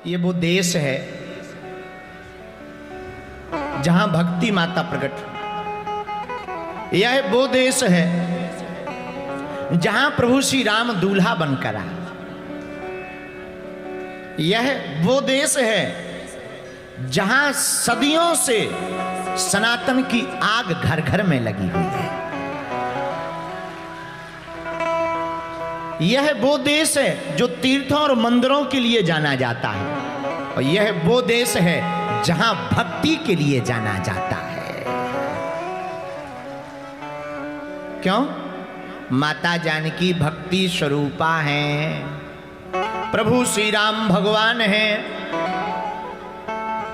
ये वो देश है जहां भक्ति माता प्रकट हुई। यह वो देश है जहां प्रभु श्री राम दूल्हा बनकर आए। यह वो देश है जहां सदियों से सनातन की आग घर घर में लगी हुई है। यह वो देश है जो तीर्थों और मंदिरों के लिए जाना जाता है, और यह वो देश है जहां भक्ति के लिए जाना जाता है। क्यों? माता जानकी भक्ति स्वरूपा हैं, प्रभु श्री राम भगवान हैं।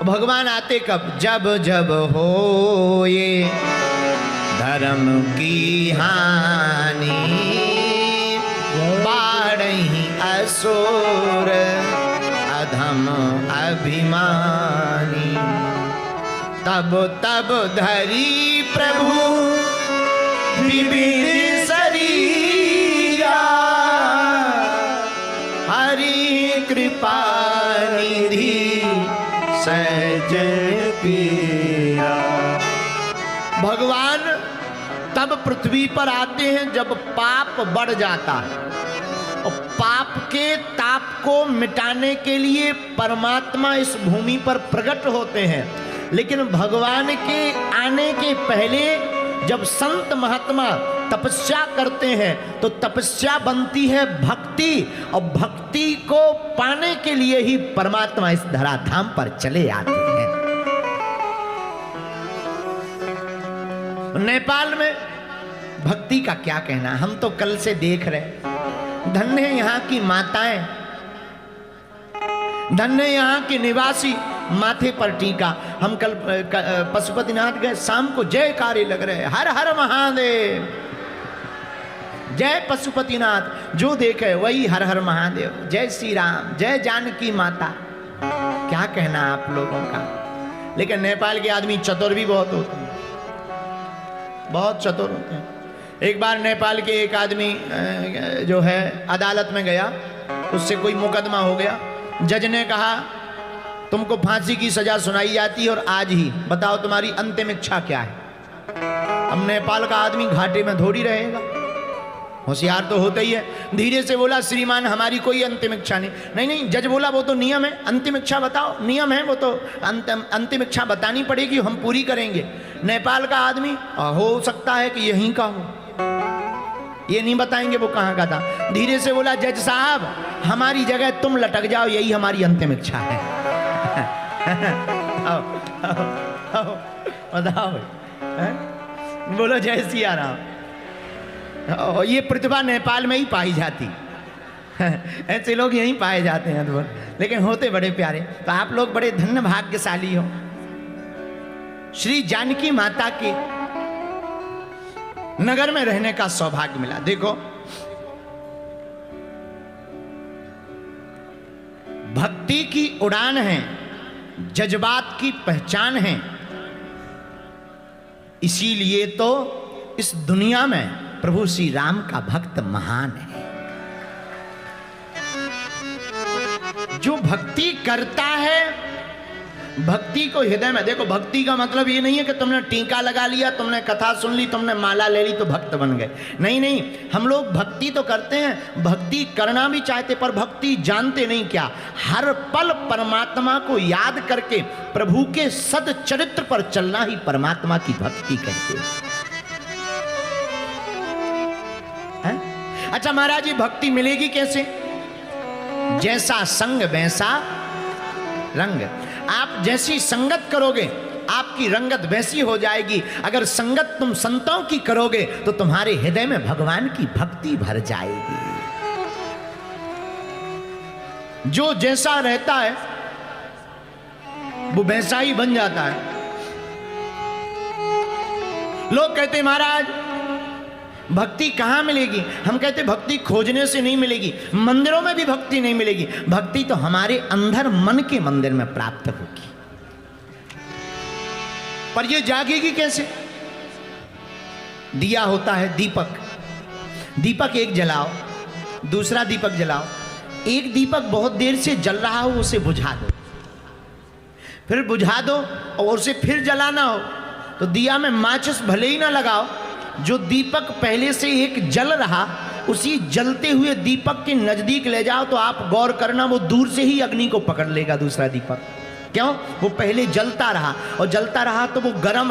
भगवान आते कब? जब जब हो ये धर्म की हानि, बाढ़ही असुर अधम अभिमानी, तब तब धरी प्रभु विविध शरीरा, हरि कृपा निधि सजन पीरा। भगवान तब पृथ्वी पर आते हैं जब पाप बढ़ जाता है, और पाप के ताप को मिटाने के लिए परमात्मा इस भूमि पर प्रकट होते हैं। लेकिन भगवान के आने के पहले जब संत महात्मा तपस्या करते हैं तो तपस्या बनती है भक्ति, और भक्ति को पाने के लिए ही परमात्मा इस धराधाम पर चले आते हैं। नेपाल में भक्ति का क्या कहना, हम तो कल से देख रहे। धन्य है यहाँ की माताएं, धन्य यहाँ के निवासी, माथे पर टीका। हम कल पशुपतिनाथ गए, शाम को जयकारे लग रहे, हर हर महादेव, जय पशुपतिनाथ। जो देखे वही हर हर महादेव, जय श्री राम, जय जानकी माता। क्या कहना आप लोगों का। लेकिन नेपाल के आदमी चतुर भी बहुत होते हैं, बहुत चतुर होते हैं। एक बार नेपाल के एक आदमी जो है अदालत में गया, उससे कोई मुकदमा हो गया। जज ने कहा तुमको फांसी की सजा सुनाई जाती है, और आज ही बताओ तुम्हारी अंतिम इच्छा क्या है। अब नेपाल का आदमी घाटे में थोड़ी रहेगा, होशियार तो होता ही है। धीरे से बोला श्रीमान हमारी कोई अंतिम इच्छा नहीं। नहीं नहीं, जज बोला वो तो नियम है, अंतिम इच्छा बताओ। नियम है वो तो, अंतिम इच्छा बतानी पड़ेगी, हम पूरी करेंगे। नेपाल का आदमी हो सकता है कि यहीं का हो, ये नहीं बताएंगे वो कहाँ का था। धीरे से बोला जज साहब हमारी जगह तुम लटक जाओ, यही हमारी अंतिम इच्छा है। बताओ, बोलो जय सिया राम। ये प्रतिभा नेपाल में ही पाई जाती, ऐसे लोग यहीं पाए जाते हैं तो, लेकिन होते बड़े प्यारे। तो आप लोग बड़े धन्य भाग्यशाली हो, श्री जानकी माता के नगर में रहने का सौभाग्य मिला। देखो भक्ति की उड़ान है, जज्बात की पहचान है, इसीलिए तो इस दुनिया में प्रभु श्री राम का भक्त महान है। जो भक्ति करता है, भक्ति को हृदय में, देखो भक्ति का मतलब ये नहीं है कि तुमने टीका लगा लिया, तुमने कथा सुन ली, तुमने माला ले ली तो भक्त बन गए। नहीं नहीं, हम लोग भक्ति तो करते हैं, भक्ति करना भी चाहते, पर भक्ति जानते नहीं क्या। हर पल परमात्मा को याद करके प्रभु के सद चरित्र पर चलना ही परमात्मा की भक्ति कहते हैं। अच्छा महाराज जी भक्ति मिलेगी कैसे? जैसा संग वैसा रंग। आप जैसी संगत करोगे आपकी रंगत वैसी हो जाएगी। अगर संगत तुम संतों की करोगे तो तुम्हारे हृदय में भगवान की भक्ति भर जाएगी। जो जैसा रहता है वो वैसा ही बन जाता है। लोग कहते हैं महाराज भक्ति कहां मिलेगी? हम कहते भक्ति खोजने से नहीं मिलेगी, मंदिरों में भी भक्ति नहीं मिलेगी। भक्ति तो हमारे अंदर मन के मंदिर में प्राप्त होगी। पर ये जागेगी कैसे? दिया होता है दीपक, दीपक एक जलाओ, दूसरा दीपक जलाओ, एक दीपक बहुत देर से जल रहा हो उसे बुझा दो, फिर बुझा दो और उसे फिर जलाना हो तो दिया में माचिस भले ही ना लगाओ, जो दीपक पहले से एक जल रहा उसी जलते हुए दीपक के नजदीक ले जाओ तो आप गौर करना वो दूर से ही अग्नि को पकड़ लेगा दूसरा दीपक। क्यों? वो पहले जलता रहा और जलता रहा तो वो गरम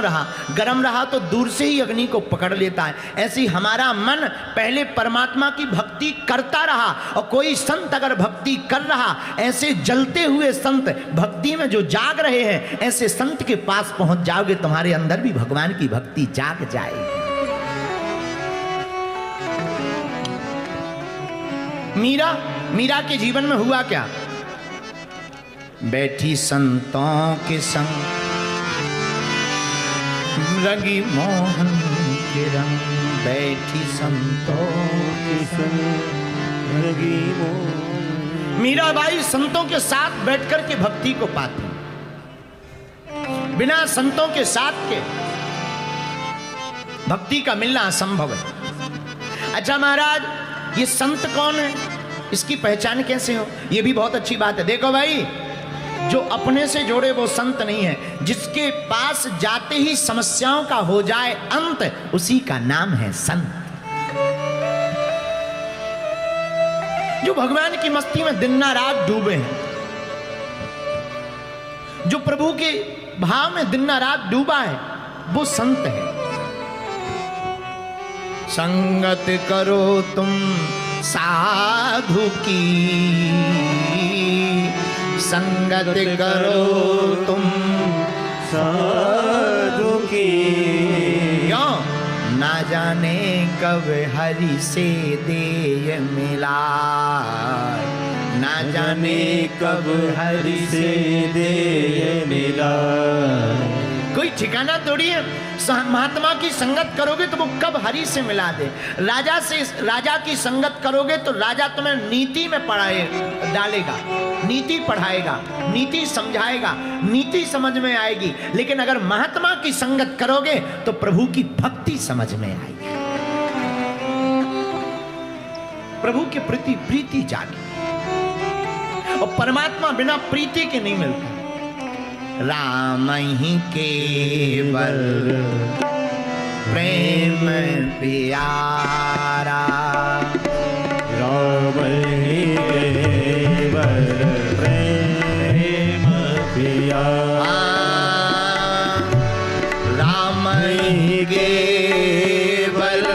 रहा तो दूर से ही अग्नि को पकड़ लेता है। ऐसे हमारा मन पहले परमात्मा की भक्ति करता रहा और कोई संत अगर भक्ति कर रहा, ऐसे जलते हुए संत भक्ति में जो जाग रहे हैं, ऐसे संत के पास पहुंच जाओगे, तुम्हारे अंदर भी भगवान की भक्ति जाग जाएगी। मीरा के जीवन में हुआ क्या? बैठी संतों के संग रंगी मोहन के रंग, बैठी संतों के संग रंगी मोहन। मीराबाई संतों के साथ बैठकर के भक्ति को पाती, बिना संतों के साथ के भक्ति का मिलना असंभव है। अच्छा महाराज, ये संत कौन है, इसकी पहचान कैसे हो? ये भी बहुत अच्छी बात है। देखो भाई, जो अपने से जोड़े वो संत नहीं है, जिसके पास जाते ही समस्याओं का हो जाए अंत, उसी का नाम है संत। जो भगवान की मस्ती में दिन ना रात डूबे हैं, जो प्रभु के भाव में दिन ना रात डूबा है, वो संत है। संगत करो तुम साधु की, संगत करो तुम साधु की, क्यों? ना जाने कब हरि से देय मिला, ना जाने कब हरि से देय मिला। कोई ठिकाना थोड़ी है। महात्मा की संगत करोगे तो वो कब हरि से मिला दे। राजा की संगत करोगे तो राजा तुम्हें नीति में डालेगा, नीति पढ़ाएगा, नीति समझाएगा, नीति समझ में आएगी। लेकिन अगर महात्मा की संगत करोगे तो प्रभु की भक्ति समझ में आएगी, प्रभु के प्रति प्रीति जागे। और परमात्मा बिना प्रीति के नहीं मिलता। राम ही केवल प्रेम प्यारा, राम ही केवल प्रेम प्यारा, राम ही केवल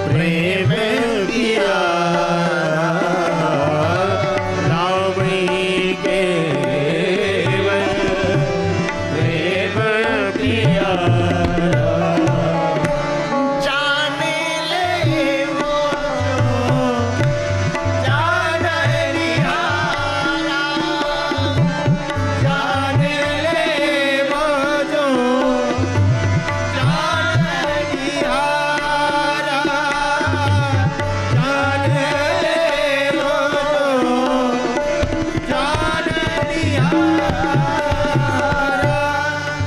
प्रेम प्यारा, राम ही केवल प्रेम प्यारा। जाने ले वो जो जान निहारा, जाने ले वो जो जान निहारा, जाने ले वो जो जान निहारा,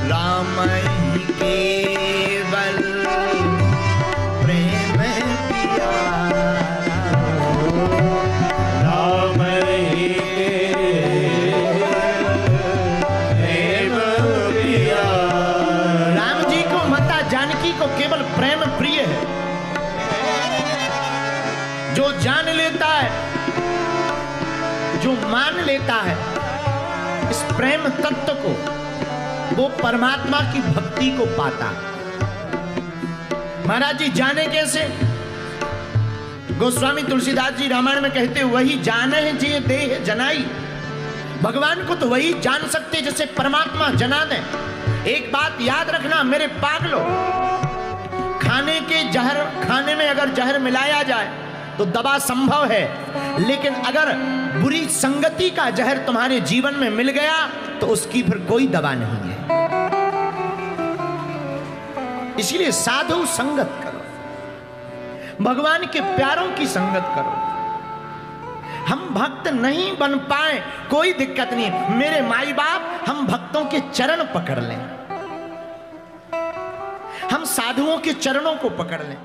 राम ही केवल प्रेम प्यारा, राम ही प्रेम प्यारा। राम जी को माता जानकी को केवल प्रेम प्रिय है। जो जान लेता है, जो मान लेता है इस प्रेम तत्व को, वो परमात्मा की भक्ति को पाता। महाराज जी जाने कैसे? गोस्वामी तुलसीदास जी रामायण में कहते, वही जाने है जे देह जनाई। भगवान को तो वही जान सकते जैसे परमात्मा जना दे। एक बात याद रखना मेरे पागलों, खाने में अगर जहर मिलाया जाए तो दवा संभव है, लेकिन अगर बुरी संगति का जहर तुम्हारे जीवन में मिल गया तो उसकी फिर कोई दवा नहीं है। इसलिए साधु संगत करो, भगवान के प्यारों की संगत करो। हम भक्त नहीं बन पाए कोई दिक्कत नहीं, मेरे माई बाप हम भक्तों के चरण पकड़ लें, हम साधुओं के चरणों को पकड़ लें।